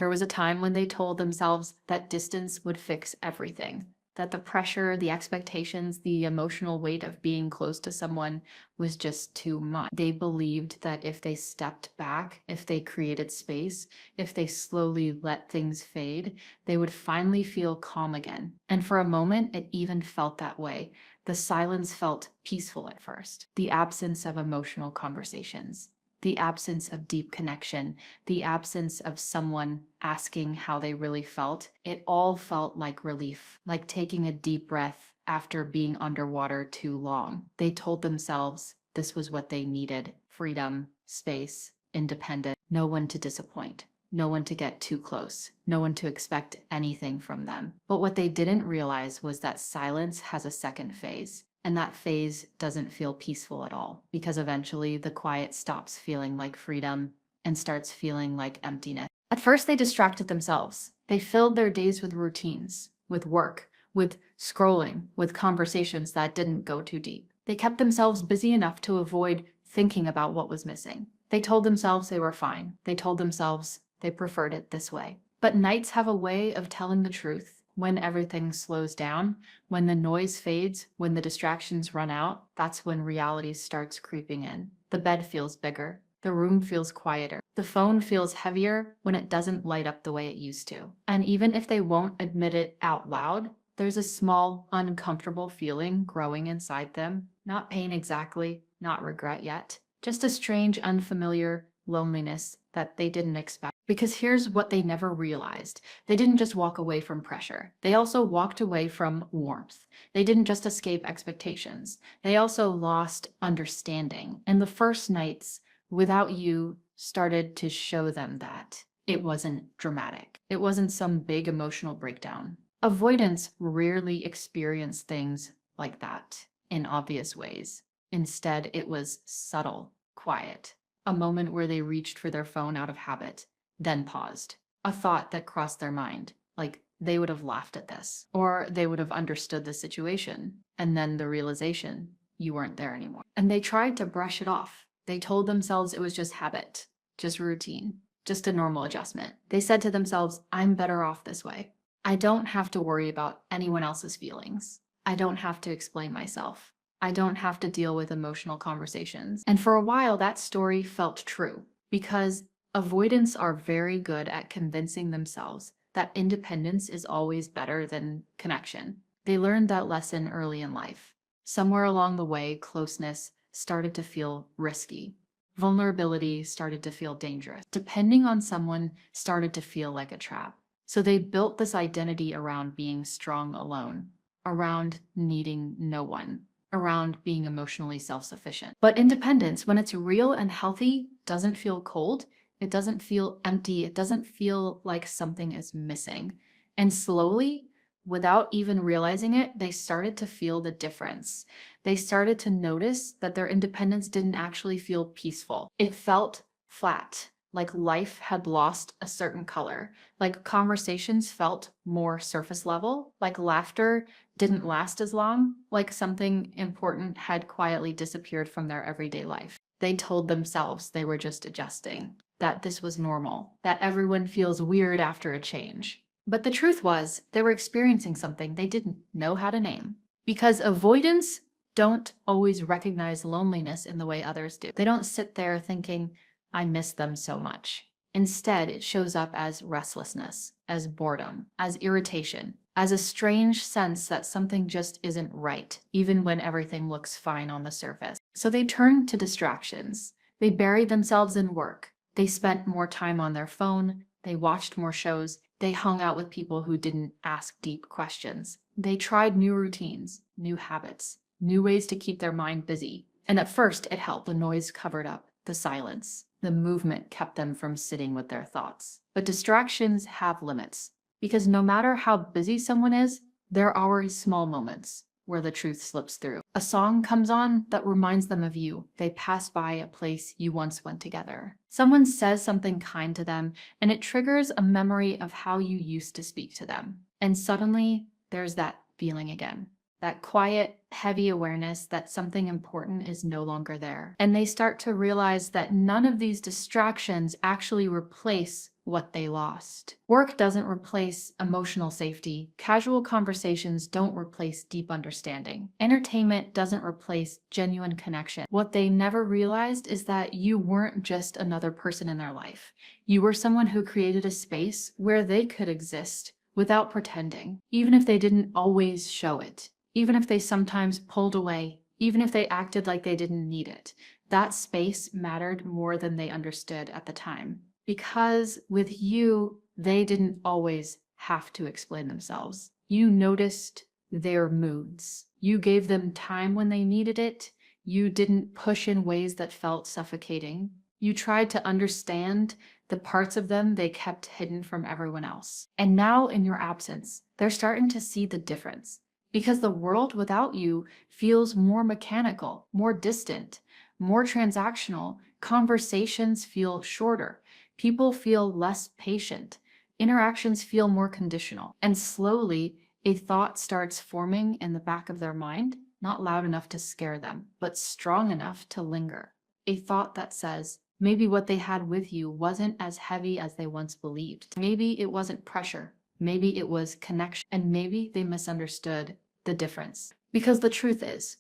There was a time when they told themselves that distance would fix everything, that the pressure, the expectations, the emotional weight of being close to someone was just too much. They believed that if they stepped back, if they created space, if they slowly let things fade, they would finally feel calm again. And for a moment, it even felt that way. The silence felt peaceful at first. The absence of emotional conversations, the absence of deep connection, the absence of someone asking how they really felt, it all felt like relief, like taking a deep breath after being underwater too long. They told themselves this was what they needed: freedom, space, independence, no one to disappoint, no one to get too close, no one to expect anything from them. But what they didn't realize was that silence has a second phase. And that phase doesn't feel peaceful at all, because eventually the quiet stops feeling like freedom and starts feeling like emptiness. At first, they distracted themselves. They filled their days with routines, with work, with scrolling, with conversations that didn't go too deep. They kept themselves busy enough to avoid thinking about what was missing. They told themselves they were fine. They told themselves they preferred it this way. But nights have a way of telling the truth. When everything slows down, when the noise fades, when the distractions run out, that's when reality starts creeping in. The bed feels bigger. The room feels quieter. The phone feels heavier when it doesn't light up the way it used to. And even if they won't admit it out loud, there's a small, uncomfortable feeling growing inside them. Not pain exactly, not regret yet. Just a strange, unfamiliar loneliness that they didn't expect. Because here's what they never realized. They didn't just walk away from pressure. They also walked away from warmth. They didn't just escape expectations. They also lost understanding. And the first nights without you started to show them that it wasn't dramatic. It wasn't some big emotional breakdown. Avoidants rarely experience things like that in obvious ways. Instead, it was subtle, quiet. A moment where they reached for their phone out of habit, then paused. A thought that crossed their mind, like they would have laughed at this, or they would have understood the situation, and then the realization you weren't there anymore. And they tried to brush it off. They told themselves it was just habit, just routine, just a normal adjustment. They said to themselves, I'm better off this way. I don't have to worry about anyone else's feelings. I don't have to explain myself. I don't have to deal with emotional conversations. And for a while, that story felt true, because avoidants are very good at convincing themselves that independence is always better than connection. They learned that lesson early in life. Somewhere along the way, closeness started to feel risky. Vulnerability started to feel dangerous. Depending on someone started to feel like a trap. So they built this identity around being strong alone, around needing no one, around being emotionally self-sufficient. But independence, when it's real and healthy, doesn't feel cold. It doesn't feel empty. It doesn't feel like something is missing. And slowly, without even realizing it, they started to feel the difference. They started to notice that their independence didn't actually feel peaceful. It felt flat, like life had lost a certain color, like conversations felt more surface level, like laughter didn't last as long, like something important had quietly disappeared from their everyday life. They told themselves they were just adjusting, that this was normal, that everyone feels weird after a change. But the truth was, they were experiencing something they didn't know how to name. Because avoidants don't always recognize loneliness in the way others do. They don't sit there thinking, I miss them so much. Instead, it shows up as restlessness, as boredom, as irritation, as a strange sense that something just isn't right, even when everything looks fine on the surface. So they turned to distractions. They buried themselves in work. They spent more time on their phone. They watched more shows. They hung out with people who didn't ask deep questions. They tried new routines, new habits, new ways to keep their mind busy. And at first, it helped. The noise covered up the silence. The movement kept them from sitting with their thoughts. But distractions have limits, because no matter how busy someone is, there are always small moments where the truth slips through. A song comes on that reminds them of you. They pass by a place you once went together. Someone says something kind to them, and it triggers a memory of how you used to speak to them. And suddenly, there's that feeling again. That quiet, heavy awareness that something important is no longer there. And they start to realize that none of these distractions actually replace what they lost. Work doesn't replace emotional safety. Casual conversations don't replace deep understanding. Entertainment doesn't replace genuine connection. What they never realized is that you weren't just another person in their life. You were someone who created a space where they could exist without pretending, even if they didn't always show it, even if they sometimes pulled away, even if they acted like they didn't need it. That space mattered more than they understood at the time. Because with you, they didn't always have to explain themselves. You noticed their moods. You gave them time when they needed it. You didn't push in ways that felt suffocating. You tried to understand the parts of them they kept hidden from everyone else. And now, in your absence, they're starting to see the difference. Because the world without you feels more mechanical, more distant, more transactional. Conversations feel shorter. People feel less patient. Interactions feel more conditional. And slowly, a thought starts forming in the back of their mind, not loud enough to scare them, but strong enough to linger. A thought that says, maybe what they had with you wasn't as heavy as they once believed. Maybe it wasn't pressure. Maybe it was connection. And maybe they misunderstood the difference. Because the truth is,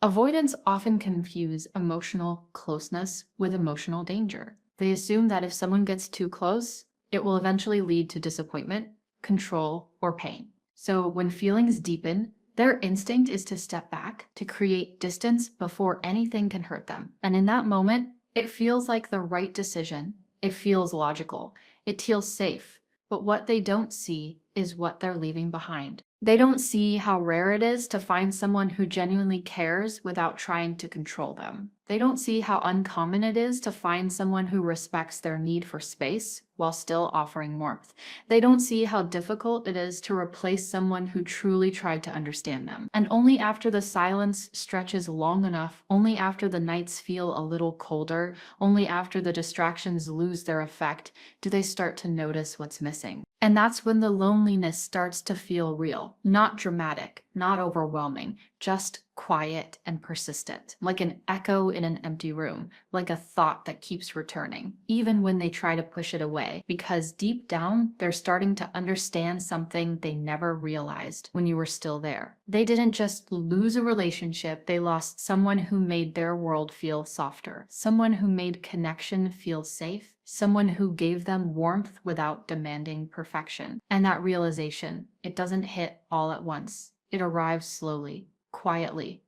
avoidants often confuse emotional closeness with emotional danger. They assume that if someone gets too close, it will eventually lead to disappointment, control, or pain. So when feelings deepen, their instinct is to step back, to create distance before anything can hurt them. And in that moment, it feels like the right decision. It feels logical. It feels safe. But what they don't see is what they're leaving behind. They don't see how rare it is to find someone who genuinely cares without trying to control them. They don't see how uncommon it is to find someone who respects their need for space while still offering warmth. They don't see how difficult it is to replace someone who truly tried to understand them. And only after the silence stretches long enough, only after the nights feel a little colder, only after the distractions lose their effect, do they start to notice what's missing. And that's when the loneliness starts to feel real, not dramatic, not overwhelming, just quiet and persistent, like an echo in an empty room, like a thought that keeps returning, even when they try to push it away, because deep down, they're starting to understand something they never realized when you were still there. They didn't just lose a relationship, they lost someone who made their world feel softer, someone who made connection feel safe, someone who gave them warmth without demanding perfection. And that realization, it doesn't hit all at once. It arrives slowly, quietly,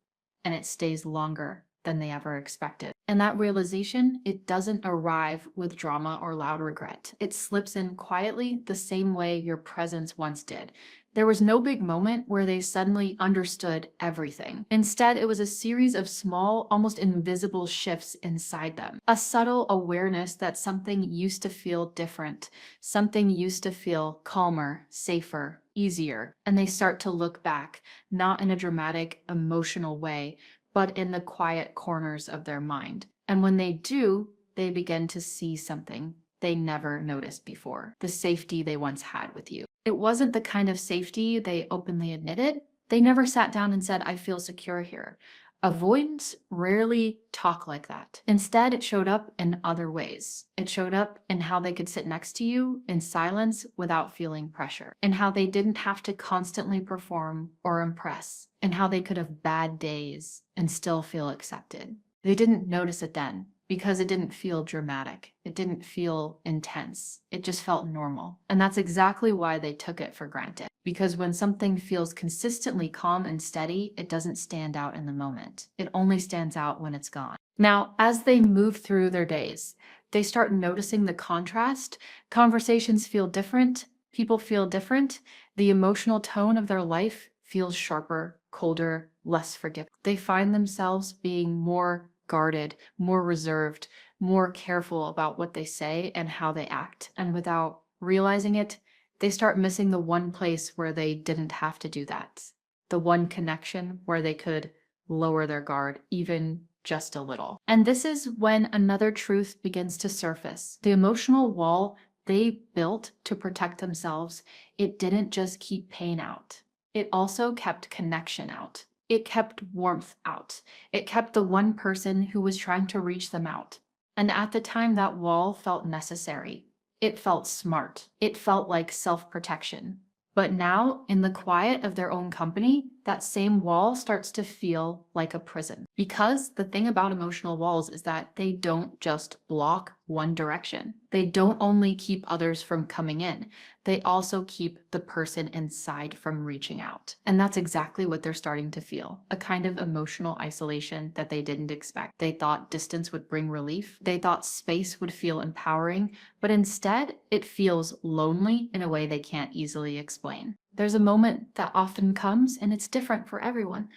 and it stays longer than they ever expected. And that realization, it doesn't arrive with drama or loud regret. It slips in quietly the same way your presence once did. There was no big moment where they suddenly understood everything. Instead, it was a series of small, almost invisible shifts inside them. A subtle awareness that something used to feel different, something used to feel calmer, safer, easier. And they start to look back, not in a dramatic, emotional way, but in the quiet corners of their mind. And when they do, they begin to see something they never noticed before, the safety they once had with you. It wasn't the kind of safety they openly admitted. They never sat down and said, I feel secure here. Avoidants rarely talk like that. Instead, it showed up in other ways. It showed up in how they could sit next to you in silence without feeling pressure, and how they didn't have to constantly perform or impress, and how they could have bad days and still feel accepted. They didn't notice it then because it didn't feel dramatic. It didn't feel intense. It just felt normal. And that's exactly why they took it for granted. Because when something feels consistently calm and steady, it doesn't stand out in the moment. It only stands out when it's gone. Now, as they move through their days, they start noticing the contrast. Conversations feel different. People feel different. The emotional tone of their life feels sharper, colder, less forgiving. They find themselves being more guarded, more reserved, more careful about what they say and how they act. And without realizing it, they start missing the one place where they didn't have to do that. The one connection where they could lower their guard, even just a little. And this is when another truth begins to surface. The emotional wall they built to protect themselves, it didn't just keep pain out. It also kept connection out. It kept warmth out. It kept the one person who was trying to reach them out. And at the time, that wall felt necessary. It felt smart. It felt like self-protection. But now, in the quiet of their own company, that same wall starts to feel like a prison. Because the thing about emotional walls is that they don't just block one direction. They don't only keep others from coming in, they also keep the person inside from reaching out. And that's exactly what they're starting to feel, a kind of emotional isolation that they didn't expect. They thought distance would bring relief. They thought space would feel empowering, but instead it feels lonely in a way they can't easily explain. There's a moment that often comes and it's different for everyone.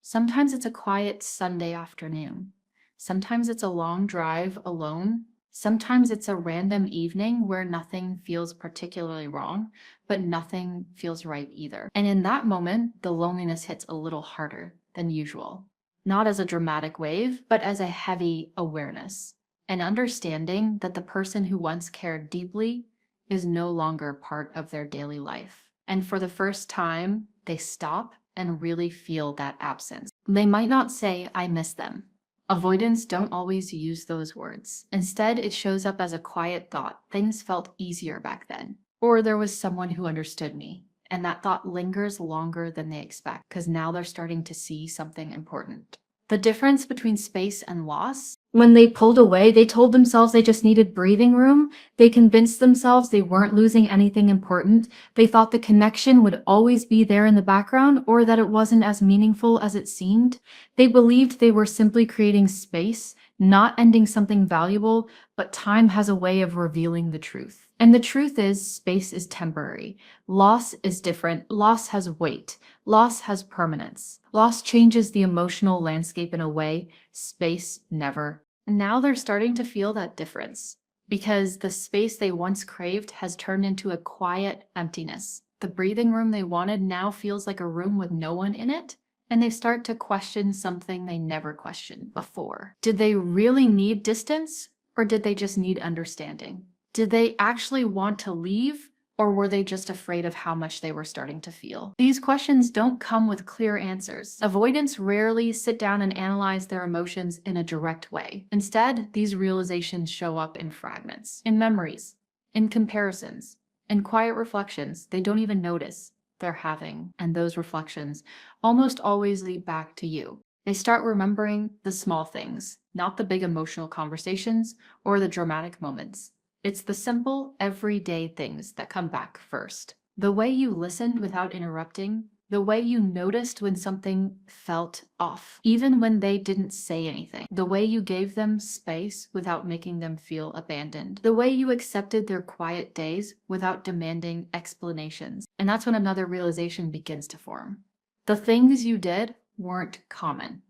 Sometimes it's a quiet Sunday afternoon. Sometimes it's a long drive alone. Sometimes it's a random evening where nothing feels particularly wrong, but nothing feels right either. And in that moment, the loneliness hits a little harder than usual. Not as a dramatic wave, but as a heavy awareness. An understanding that the person who once cared deeply is no longer part of their daily life. And for the first time, they stop and really feel that absence. They might not say, "I miss them." Avoidants don't always use those words. Instead, it shows up as a quiet thought. Things felt easier back then. Or there was someone who understood me. And that thought lingers longer than they expect because now they're starting to see something important. The difference between space and loss, when they pulled away, they told themselves they just needed breathing room. They convinced themselves they weren't losing anything important. They thought the connection would always be there in the background or that it wasn't as meaningful as it seemed. They believed they were simply creating space, not ending something valuable, but time has a way of revealing the truth. And the truth is, space is temporary. Loss is different. Loss has weight. Loss has permanence. Loss changes the emotional landscape in a way space never. And now they're starting to feel that difference because the space they once craved has turned into a quiet emptiness. The breathing room they wanted now feels like a room with no one in it. And they start to question something they never questioned before. Did they really need distance, or did they just need understanding? Did they actually want to leave, or were they just afraid of how much they were starting to feel? These questions don't come with clear answers. Avoidants rarely sit down and analyze their emotions in a direct way. Instead, these realizations show up in fragments, in memories, in comparisons, in quiet reflections they don't even notice they're having, and those reflections almost always lead back to you. They start remembering the small things, not the big emotional conversations or the dramatic moments. It's the simple, everyday things that come back first. The way you listened without interrupting, the way you noticed when something felt off, even when they didn't say anything, the way you gave them space without making them feel abandoned, the way you accepted their quiet days without demanding explanations. And that's when another realization begins to form. The things you did weren't common.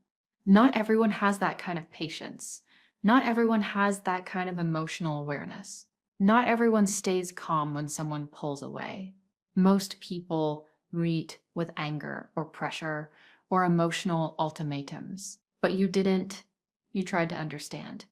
Not everyone has that kind of patience. Not everyone has that kind of emotional awareness. Not everyone stays calm when someone pulls away. Most people meet with anger or pressure or emotional ultimatums. But you didn't. You tried to understand.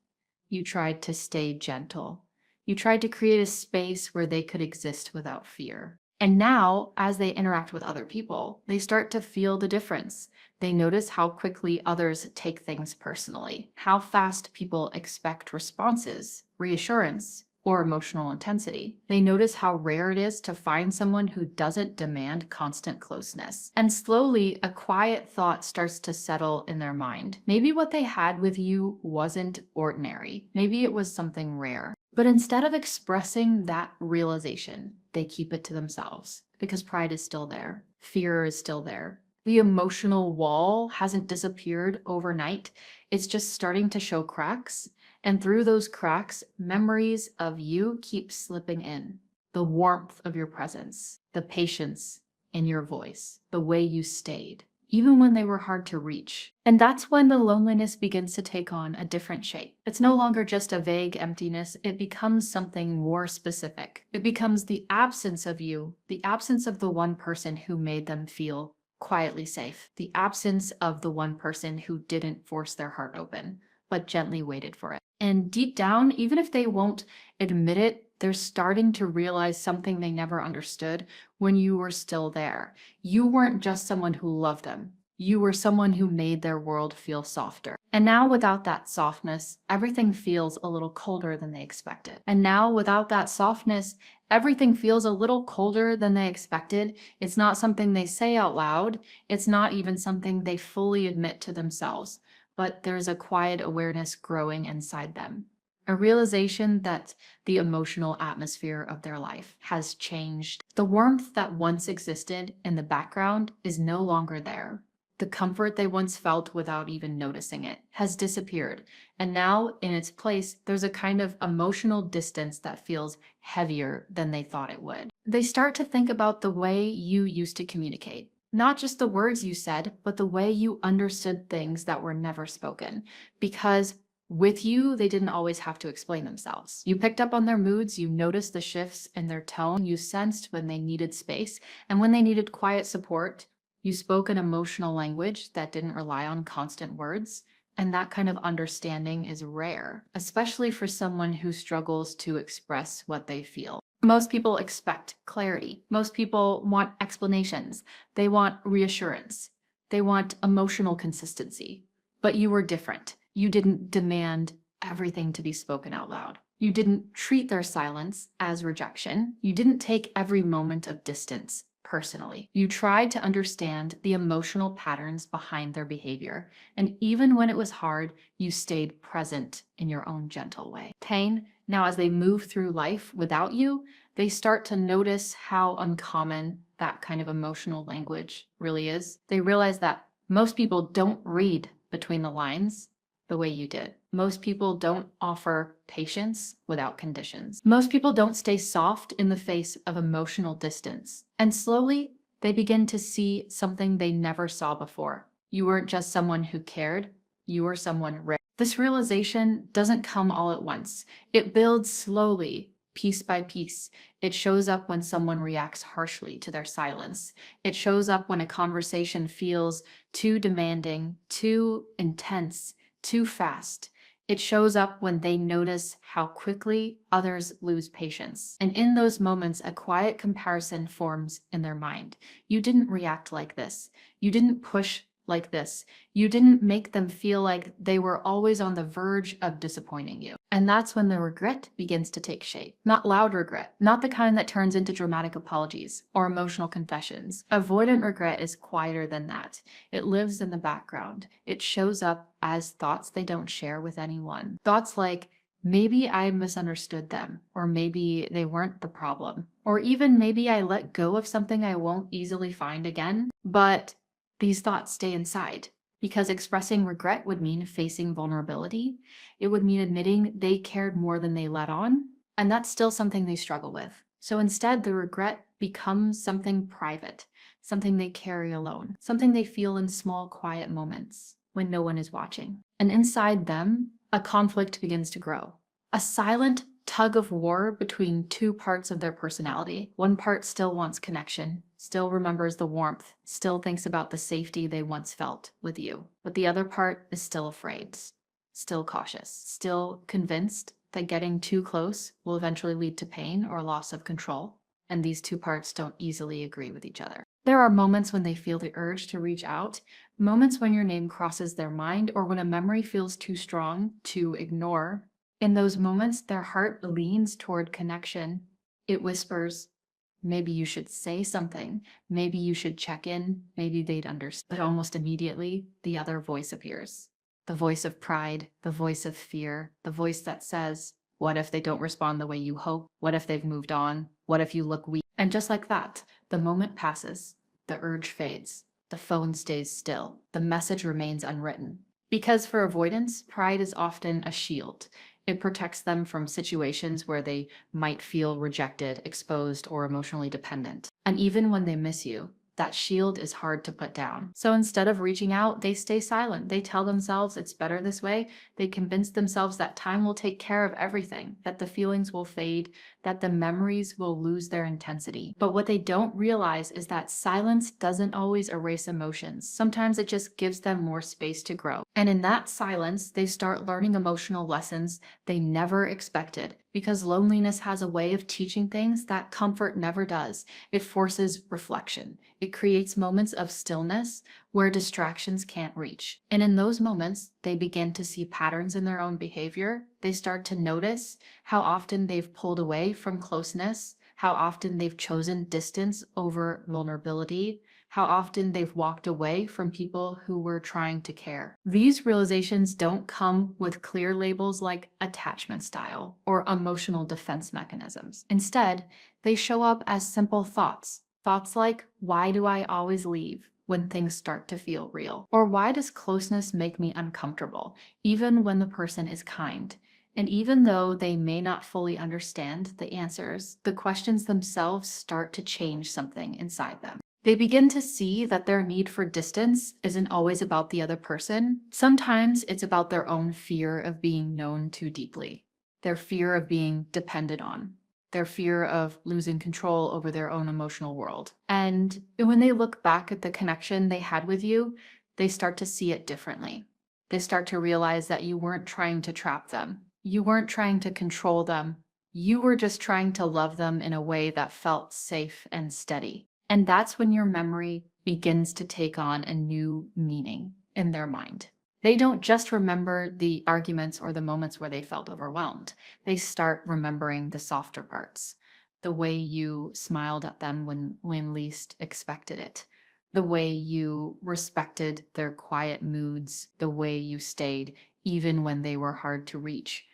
You tried to stay gentle. You tried to create a space where they could exist without fear. And now, as they interact with other people, they start to feel the difference. They notice how quickly others take things personally, how fast people expect responses, reassurance, or emotional intensity. They notice how rare it is to find someone who doesn't demand constant closeness. And slowly, a quiet thought starts to settle in their mind. Maybe what they had with you wasn't ordinary. Maybe it was something rare. But instead of expressing that realization, they keep it to themselves because pride is still there. Fear is still there. The emotional wall hasn't disappeared overnight. It's just starting to show cracks. And through those cracks, memories of you keep slipping in. The warmth of your presence, the patience in your voice, the way you stayed, even when they were hard to reach. And that's when the loneliness begins to take on a different shape. It's no longer just a vague emptiness, it becomes something more specific. It becomes the absence of you, the absence of the one person who made them feel quietly safe, the absence of the one person who didn't force their heart open, but gently waited for it. And deep down, even if they won't admit it, they're starting to realize something they never understood when you were still there. You weren't just someone who loved them. You were someone who made their world feel softer. And now without that softness, everything feels a little colder than they expected. And now without that softness, everything feels a little colder than they expected. It's not something they say out loud. It's not even something they fully admit to themselves, but there's a quiet awareness growing inside them. A realization that the emotional atmosphere of their life has changed. The warmth that once existed in the background is no longer there. The comfort they once felt without even noticing it has disappeared, and now in its place, there's a kind of emotional distance that feels heavier than they thought it would. They start to think about the way you used to communicate. Not just the words you said, but the way you understood things that were never spoken. Because with you, they didn't always have to explain themselves. You picked up on their moods, you noticed the shifts in their tone, you sensed when they needed space, and when they needed quiet support, you spoke an emotional language that didn't rely on constant words, and that kind of understanding is rare, especially for someone who struggles to express what they feel. Most people expect clarity. Most people want explanations. They want reassurance. They want emotional consistency. But you were different. You didn't demand everything to be spoken out loud. You didn't treat their silence as rejection. You didn't take every moment of distance personally. You tried to understand the emotional patterns behind their behavior, and even when it was hard, you stayed present in your own gentle way. Pain, now as they move through life without you, they start to notice how uncommon that kind of emotional language really is. They realize that most people don't read between the lines the way you did. Most people don't offer patience without conditions. Most people don't stay soft in the face of emotional distance. And slowly, they begin to see something they never saw before. You weren't just someone who cared, you were someone rare. This realization doesn't come all at once. It builds slowly, piece by piece. It shows up when someone reacts harshly to their silence. It shows up when a conversation feels too demanding, too intense, too fast. It shows up when they notice how quickly others lose patience. And in those moments, a quiet comparison forms in their mind. You didn't react like this. You didn't push like this. You didn't make them feel like they were always on the verge of disappointing you. And that's when the regret begins to take shape. Not loud regret, not the kind that turns into dramatic apologies or emotional confessions. Avoidant regret is quieter than that. It lives in the background. It shows up as thoughts they don't share with anyone. Thoughts like, maybe I misunderstood them, or maybe they weren't the problem, or even maybe I let go of something I won't easily find again. But these thoughts stay inside, because expressing regret would mean facing vulnerability. It would mean admitting they cared more than they let on, and that's still something they struggle with. So instead, the regret becomes something private, something they carry alone, something they feel in small, quiet moments when no one is watching. And inside them, a conflict begins to grow. A silent tug of war between two parts of their personality. One part still wants connection, still remembers the warmth, still thinks about the safety they once felt with you. But the other part is still afraid, still cautious, still convinced that getting too close will eventually lead to pain or loss of control. And these two parts don't easily agree with each other. There are moments when they feel the urge to reach out, moments when your name crosses their mind, or when a memory feels too strong to ignore. In those moments, their heart leans toward connection. It whispers, maybe you should say something, maybe you should check in, maybe they'd understand. But almost immediately, the other voice appears. The voice of pride, the voice of fear, the voice that says, what if they don't respond the way you hope? What if they've moved on? What if you look weak? And just like that, the moment passes, the urge fades, the phone stays still, the message remains unwritten. Because for avoidance, pride is often a shield. It protects them from situations where they might feel rejected, exposed, or emotionally dependent. And even when they miss you, that shield is hard to put down. So instead of reaching out, they stay silent. They tell themselves it's better this way. They convince themselves that time will take care of everything, that the feelings will fade, that the memories will lose their intensity. But what they don't realize is that silence doesn't always erase emotions. Sometimes it just gives them more space to grow. And in that silence, they start learning emotional lessons they never expected. because loneliness has a way of teaching things that comfort never does. It forces reflection. It creates moments of stillness where distractions can't reach. And in those moments, they begin to see patterns in their own behavior. They start to notice how often they've pulled away from closeness, how often they've chosen distance over vulnerability, how often they've walked away from people who were trying to care. These realizations don't come with clear labels like attachment style or emotional defense mechanisms. Instead, they show up as simple thoughts. Thoughts like, why do I always leave when things start to feel real? Or why does closeness make me uncomfortable, even when the person is kind? And even though they may not fully understand the answers, the questions themselves start to change something inside them. They begin to see that their need for distance isn't always about the other person. Sometimes it's about their own fear of being known too deeply, their fear of being depended on, their fear of losing control over their own emotional world. And when they look back at the connection they had with you, they start to see it differently. They start to realize that you weren't trying to trap them. You weren't trying to control them. You were just trying to love them in a way that felt safe and steady. And that's when your memory begins to take on a new meaning in their mind. They don't just remember the arguments or the moments where they felt overwhelmed. They start remembering the softer parts, the way you smiled at them when least expected it, the way you respected their quiet moods, the way you stayed even when they were hard to reach.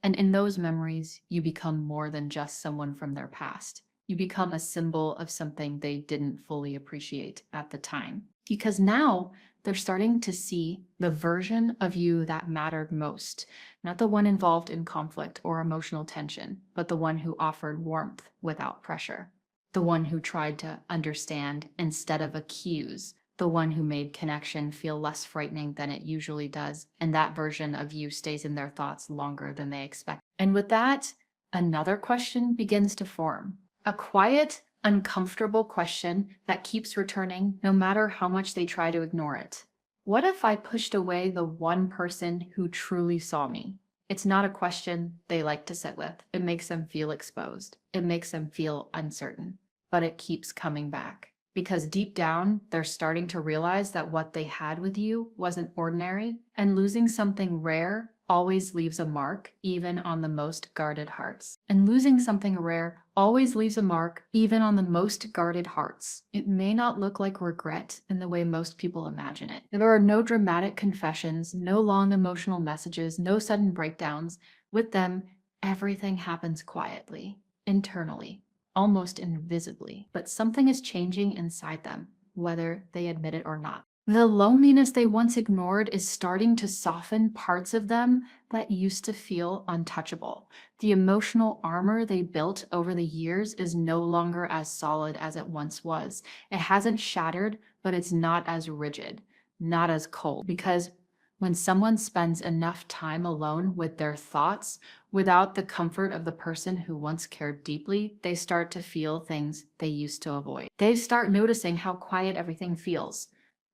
And in those memories, you become more than just someone from their past. You become a symbol of something they didn't fully appreciate at the time. Because now they're starting to see the version of you that mattered most, not the one involved in conflict or emotional tension, but the one who offered warmth without pressure, the one who tried to understand instead of accuse, the one who made connection feel less frightening than it usually does, and that version of you stays in their thoughts longer than they expect. And with that, another question begins to form. A quiet, uncomfortable question that keeps returning no matter how much they try to ignore it. What if I pushed away the one person who truly saw me? It's not a question they like to sit with. It makes them feel exposed. It makes them feel uncertain. But it keeps coming back. Because deep down, they're starting to realize that what they had with you wasn't ordinary, and losing something rare always leaves a mark, even on the most guarded hearts. And losing something rare always leaves a mark, even on the most guarded hearts. It may not look like regret in the way most people imagine it. There are no dramatic confessions, no long emotional messages, no sudden breakdowns. With them, everything happens quietly, internally, almost invisibly. But something is changing inside them, whether they admit it or not. The loneliness they once ignored is starting to soften parts of them that used to feel untouchable. The emotional armor they built over the years is no longer as solid as it once was. It hasn't shattered, but it's not as rigid, not as cold. Because when someone spends enough time alone with their thoughts, without the comfort of the person who once cared deeply, they start to feel things they used to avoid. They start noticing how quiet everything feels.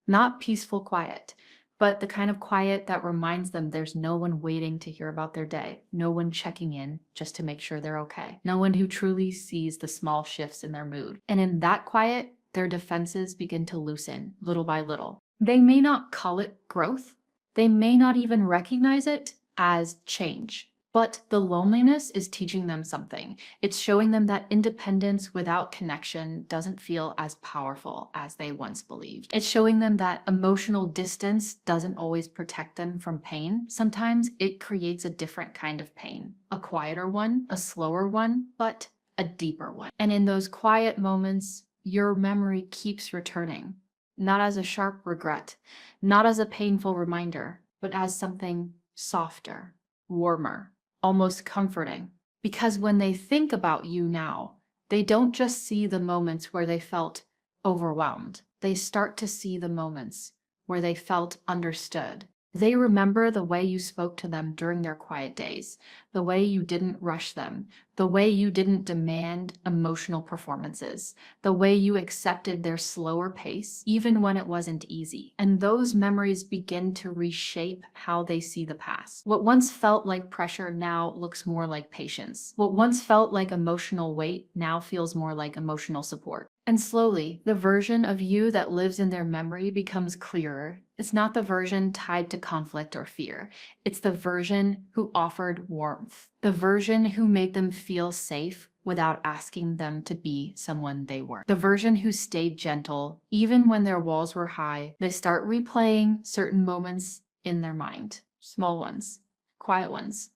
Not peaceful quiet, but the kind of quiet that reminds them there's no one waiting to hear about their day, no one checking in just to make sure they're okay, no one who truly sees the small shifts in their mood. And in that quiet, their defenses begin to loosen little by little. They may not call it growth, they may not even recognize it as change. But the loneliness is teaching them something. It's showing them that independence without connection doesn't feel as powerful as they once believed. It's showing them that emotional distance doesn't always protect them from pain. Sometimes it creates a different kind of pain, a quieter one, a slower one, but a deeper one. And in those quiet moments, your memory keeps returning, not as a sharp regret, not as a painful reminder, but as something softer, warmer, almost comforting. Because when they think about you now, they don't just see the moments where they felt overwhelmed. They start to see the moments where they felt understood. They remember the way you spoke to them during their quiet days, the way you didn't rush them, the way you didn't demand emotional performances, the way you accepted their slower pace, even when it wasn't easy. And those memories begin to reshape how they see the past. What once felt like pressure now looks more like patience. What once felt like emotional weight now feels more like emotional support. And slowly, the version of you that lives in their memory becomes clearer. It's not the version tied to conflict or fear. It's the version who offered warmth. The version who made them feel safe without asking them to be someone they weren't. The version who stayed gentle, even when their walls were high. They start replaying certain moments in their mind. Small ones, quiet ones,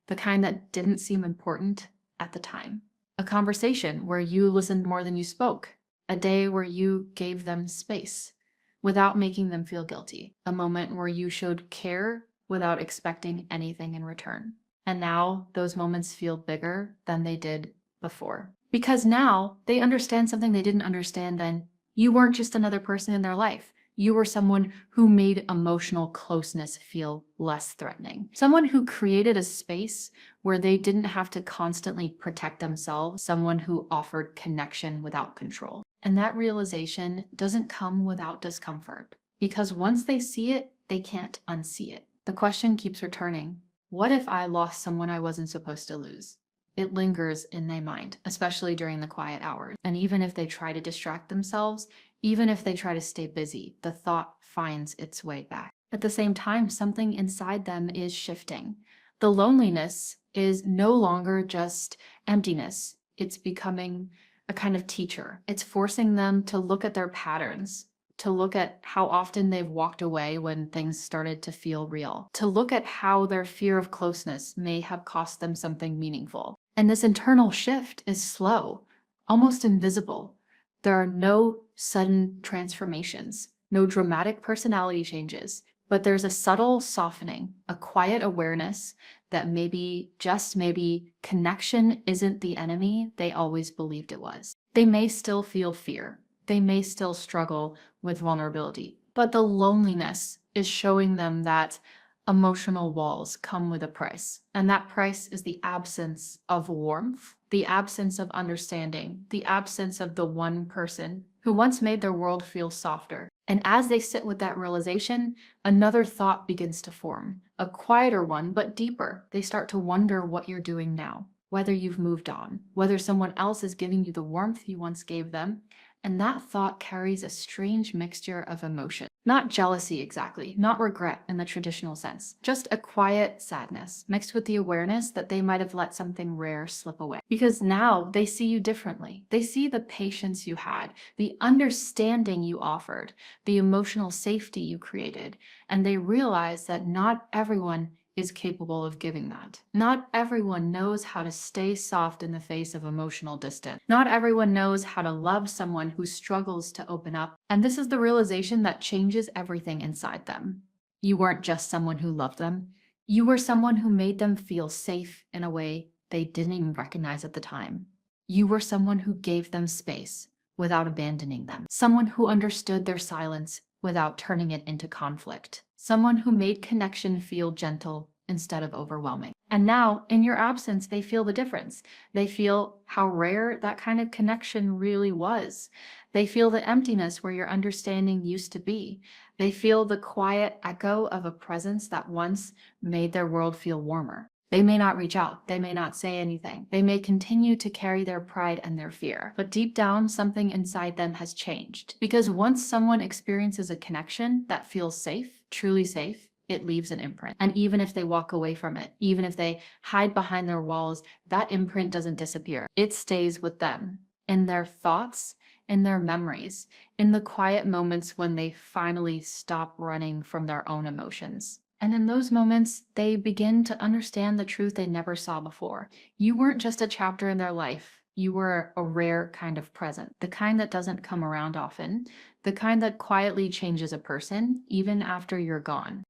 the kind that didn't seem important at the time. A conversation where you listened more than you spoke. A day where you gave them space without making them feel guilty. A moment where you showed care without expecting anything in return. And now those moments feel bigger than they did before. Because now they understand something they didn't understand then. You weren't just another person in their life. You were someone who made emotional closeness feel less threatening. Someone who created a space where they didn't have to constantly protect themselves. Someone who offered connection without control. And that realization doesn't come without discomfort. Because once they see it, they can't unsee it. The question keeps returning. What if I lost someone I wasn't supposed to lose? It lingers in their mind, especially during the quiet hours. And even if they try to distract themselves, even if they try to stay busy, the thought finds its way back. At the same time, something inside them is shifting. The loneliness is no longer just emptiness. It's becoming a kind of teacher. It's forcing them to look at their patterns, to look at how often they've walked away when things started to feel real, to look at how their fear of closeness may have cost them something meaningful. And this internal shift is slow, almost invisible. There are no sudden transformations, no dramatic personality changes, but there's a subtle softening, a quiet awareness that maybe, just maybe, connection isn't the enemy they always believed it was. They may still feel fear. They may still struggle with vulnerability, but the loneliness is showing them that emotional walls come with a price. And that price is the absence of warmth, the absence of understanding, the absence of the one person who once made their world feel softer. And as they sit with that realization, another thought begins to form, a quieter one, but deeper. They start to wonder what you're doing now, whether you've moved on, whether someone else is giving you the warmth you once gave them. And that thought carries a strange mixture of emotion. Not jealousy exactly, not regret in the traditional sense, just a quiet sadness mixed with the awareness that they might have let something rare slip away. Because now they see you differently. They see the patience you had, the understanding you offered, the emotional safety you created, and they realize that not everyone is capable of giving that. Not everyone knows how to stay soft in the face of emotional distance. Not everyone knows how to love someone who struggles to open up. And this is the realization that changes everything inside them. You weren't just someone who loved them. You were someone who made them feel safe in a way they didn't even recognize at the time. You were someone who gave them space without abandoning them. Someone who understood their silence without turning it into conflict. Someone who made connection feel gentle instead of overwhelming. And now, in your absence, they feel the difference. They feel how rare that kind of connection really was. They feel the emptiness where your understanding used to be. They feel the quiet echo of a presence that once made their world feel warmer. They may not reach out. They may not say anything. They may continue to carry their pride and their fear. But deep down, something inside them has changed. Because once someone experiences a connection that feels safe, truly safe, it leaves an imprint. And even if they walk away from it, even if they hide behind their walls, that imprint doesn't disappear. It stays with them, in their thoughts, in their memories, in the quiet moments when they finally stop running from their own emotions. And in those moments, they begin to understand the truth they never saw before. You weren't just a chapter in their life. You were a rare kind of present, the kind that doesn't come around often, the kind that quietly changes a person even after you're gone.